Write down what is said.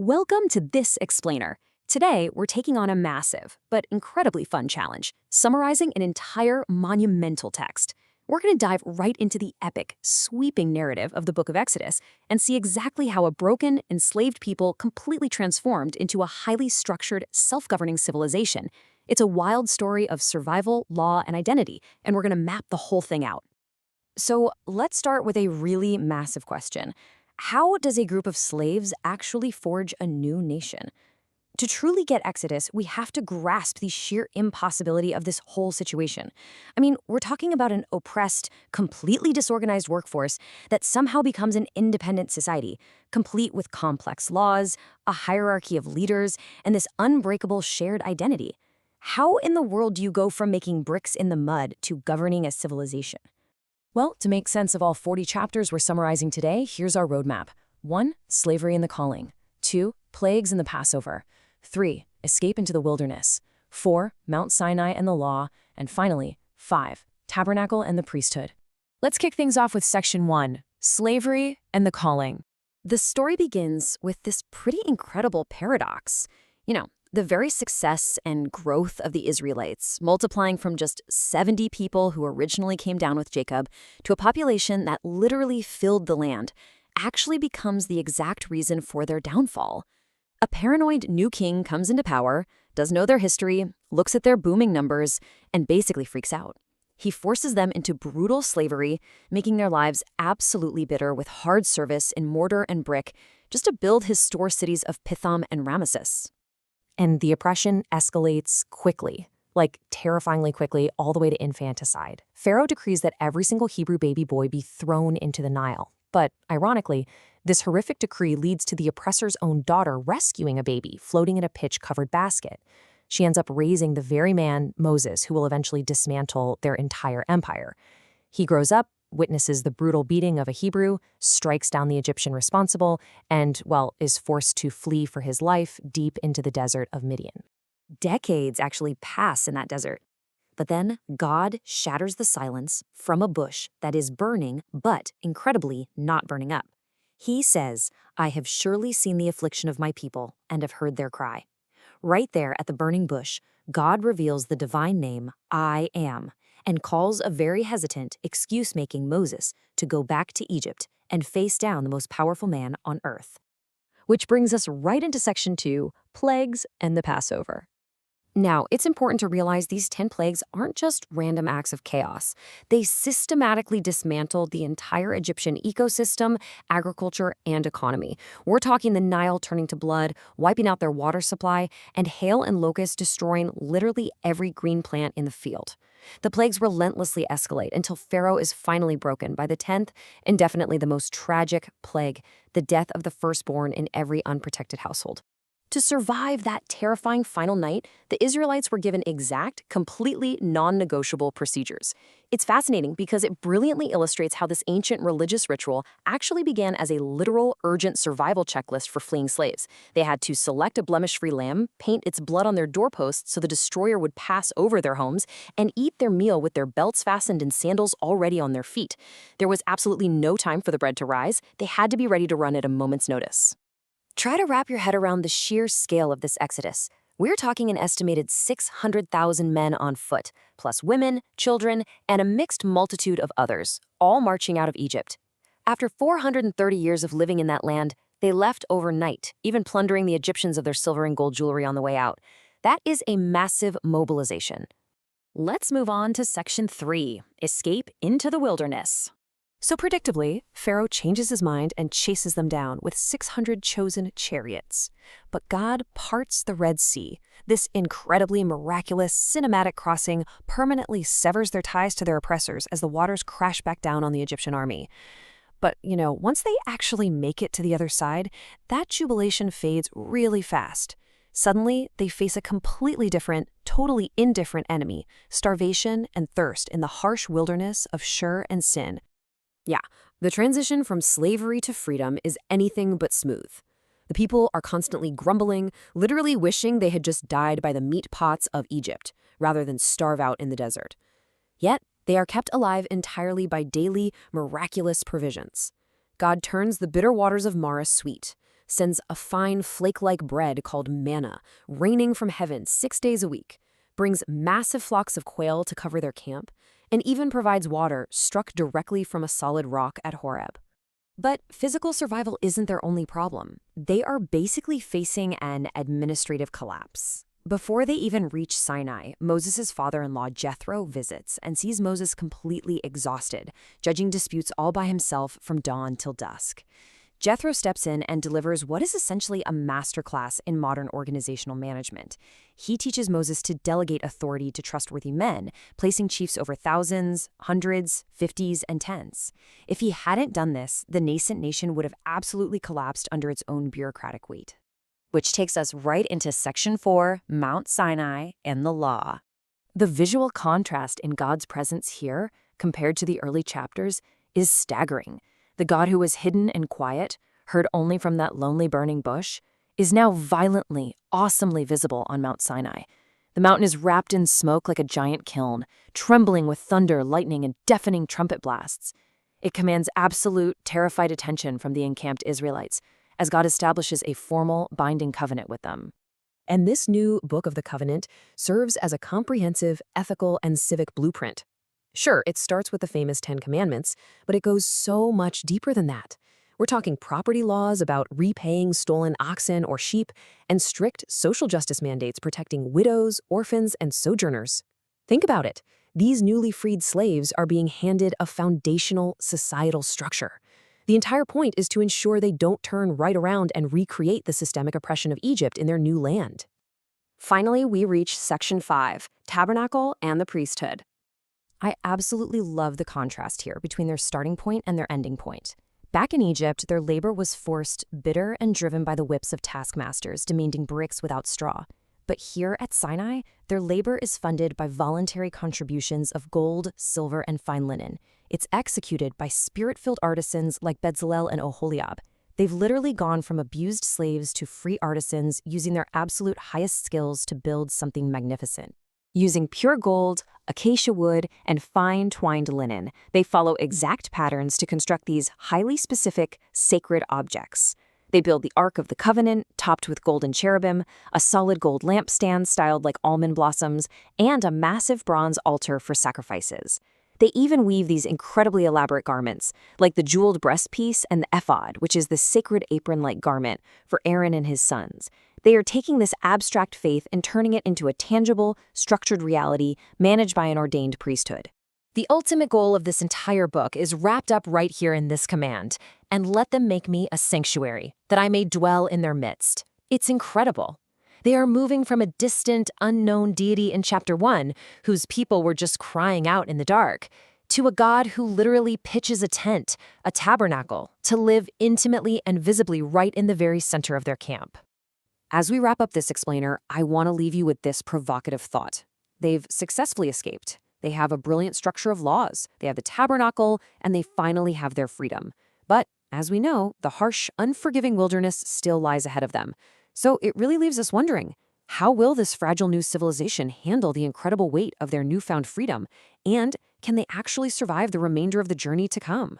Welcome to This Explainer. Today, we're taking on a massive, but incredibly fun challenge, summarizing an entire monumental text. We're going to dive right into the epic, sweeping narrative of the Book of Exodus and see exactly how a broken, enslaved people completely transformed into a highly structured, self-governing civilization. It's a wild story of survival, law, and identity, and we're going to map the whole thing out. So let's start with a really massive question. How does a group of slaves actually forge a new nation? To truly get Exodus, we have to grasp the sheer impossibility of this whole situation. I mean, we're talking about an oppressed, completely disorganized workforce that somehow becomes an independent society, complete with complex laws, a hierarchy of leaders, and this unbreakable shared identity. How in the world do you go from making bricks in the mud to governing a civilization? Well, to make sense of all 40 chapters we're summarizing today, here's our roadmap. 1. Slavery and the calling. 2. Plagues and the Passover. 3. Escape into the wilderness. 4. Mount Sinai and the law. And finally, 5. Tabernacle and the priesthood. Let's kick things off with Section 1, Slavery and the Calling. The story begins with this pretty incredible paradox. The very success and growth of the Israelites, multiplying from just 70 people who originally came down with Jacob to a population that literally filled the land, actually becomes the exact reason for their downfall. A paranoid new king comes into power, doesn't know their history, looks at their booming numbers, and basically freaks out. He forces them into brutal slavery, making their lives absolutely bitter with hard service in mortar and brick just to build his store cities of Pithom and Ramesses. And the oppression escalates quickly, like terrifyingly quickly, all the way to infanticide. Pharaoh decrees that every single Hebrew baby boy be thrown into the Nile. But ironically, this horrific decree leads to the oppressor's own daughter rescuing a baby floating in a pitch-covered basket. She ends up raising the very man, Moses, who will eventually dismantle their entire empire. He grows up, witnesses the brutal beating of a Hebrew, strikes down the Egyptian responsible, and, is forced to flee for his life deep into the desert of Midian. Decades actually pass in that desert. But then God shatters the silence from a bush that is burning, but incredibly not burning up. He says, "I have surely seen the affliction of my people and have heard their cry." Right there at the burning bush, God reveals the divine name, I Am, and calls a very hesitant, excuse-making Moses to go back to Egypt and face down the most powerful man on earth. Which brings us right into Section 2, Plagues and the Passover. Now, it's important to realize these 10 plagues aren't just random acts of chaos. They systematically dismantled the entire Egyptian ecosystem, agriculture, and economy. We're talking the Nile turning to blood, wiping out their water supply, and hail and locusts destroying literally every green plant in the field. The plagues relentlessly escalate until Pharaoh is finally broken by the 10th and definitely the most tragic plague, the death of the firstborn in every unprotected household. To survive that terrifying final night, the Israelites were given exact, completely non-negotiable procedures. It's fascinating because it brilliantly illustrates how this ancient religious ritual actually began as a literal, urgent survival checklist for fleeing slaves. They had to select a blemish-free lamb, paint its blood on their doorposts so the destroyer would pass over their homes, and eat their meal with their belts fastened and sandals already on their feet. There was absolutely no time for the bread to rise. They had to be ready to run at a moment's notice. Try to wrap your head around the sheer scale of this exodus. We're talking an estimated 600,000 men on foot, plus women, children, and a mixed multitude of others, all marching out of Egypt. After 430 years of living in that land, they left overnight, even plundering the Egyptians of their silver and gold jewelry on the way out. That is a massive mobilization. Let's move on to Section 3, Escape into the Wilderness. So predictably, Pharaoh changes his mind and chases them down with 600 chosen chariots. But God parts the Red Sea. This incredibly miraculous cinematic crossing permanently severs their ties to their oppressors as the waters crash back down on the Egyptian army. But, once they actually make it to the other side, that jubilation fades really fast. Suddenly, they face a completely different, totally indifferent enemy, starvation and thirst in the harsh wilderness of Shur and Sin. Yeah, the transition from slavery to freedom is anything but smooth. The people are constantly grumbling, literally wishing they had just died by the meat pots of Egypt, rather than starve out in the desert. Yet, they are kept alive entirely by daily, miraculous provisions. God turns the bitter waters of Mara sweet, sends a fine flake-like bread called manna, raining from heaven 6 days a week, brings massive flocks of quail to cover their camp, and even provides water struck directly from a solid rock at Horeb. But physical survival isn't their only problem. They are basically facing an administrative collapse. Before they even reach Sinai, Moses' father-in-law Jethro visits and sees Moses completely exhausted, judging disputes all by himself from dawn till dusk. Jethro steps in and delivers what is essentially a masterclass in modern organizational management. He teaches Moses to delegate authority to trustworthy men, placing chiefs over thousands, hundreds, fifties, and tens. If he hadn't done this, the nascent nation would have absolutely collapsed under its own bureaucratic weight. Which takes us right into Section 4, Mount Sinai and the Law. The visual contrast in God's presence here, compared to the early chapters, is staggering. The God who was hidden and quiet, heard only from that lonely burning bush, is now violently, awesomely visible on Mount Sinai. The mountain is wrapped in smoke like a giant kiln, trembling with thunder, lightning, and deafening trumpet blasts. It commands absolute, terrified attention from the encamped Israelites, as God establishes a formal, binding covenant with them. And this new book of the covenant serves as a comprehensive ethical and civic blueprint. Sure, it starts with the famous 10 Commandments, but it goes so much deeper than that. We're talking property laws about repaying stolen oxen or sheep, and strict social justice mandates protecting widows, orphans, and sojourners. Think about it. These newly freed slaves are being handed a foundational societal structure. The entire point is to ensure they don't turn right around and recreate the systemic oppression of Egypt in their new land. Finally, we reach Section 5, Tabernacle and the Priesthood. I absolutely love the contrast here between their starting point and their ending point. Back in Egypt, their labor was forced, bitter, and driven by the whips of taskmasters demanding bricks without straw. But here at Sinai, their labor is funded by voluntary contributions of gold, silver, and fine linen. It's executed by spirit-filled artisans like Bezalel and Oholiab. They've literally gone from abused slaves to free artisans using their absolute highest skills to build something magnificent. Using pure gold, acacia wood, and fine twined linen, they follow exact patterns to construct these highly specific, sacred objects. They build the Ark of the Covenant, topped with golden cherubim, a solid gold lampstand styled like almond blossoms, and a massive bronze altar for sacrifices. They even weave these incredibly elaborate garments, like the jeweled breastpiece and the ephod, which is the sacred apron-like garment for Aaron and his sons. They are taking this abstract faith and turning it into a tangible, structured reality managed by an ordained priesthood. The ultimate goal of this entire book is wrapped up right here in this command, and let them make me a sanctuary, that I may dwell in their midst. It's incredible. They are moving from a distant, unknown deity in chapter 1, whose people were just crying out in the dark, to a God who literally pitches a tent, a tabernacle, to live intimately and visibly right in the very center of their camp. As we wrap up this explainer, I want to leave you with this provocative thought. They've successfully escaped. They have a brilliant structure of laws. They have the tabernacle, and they finally have their freedom. But, as we know, the harsh, unforgiving wilderness still lies ahead of them. So it really leaves us wondering, how will this fragile new civilization handle the incredible weight of their newfound freedom? And can they actually survive the remainder of the journey to come?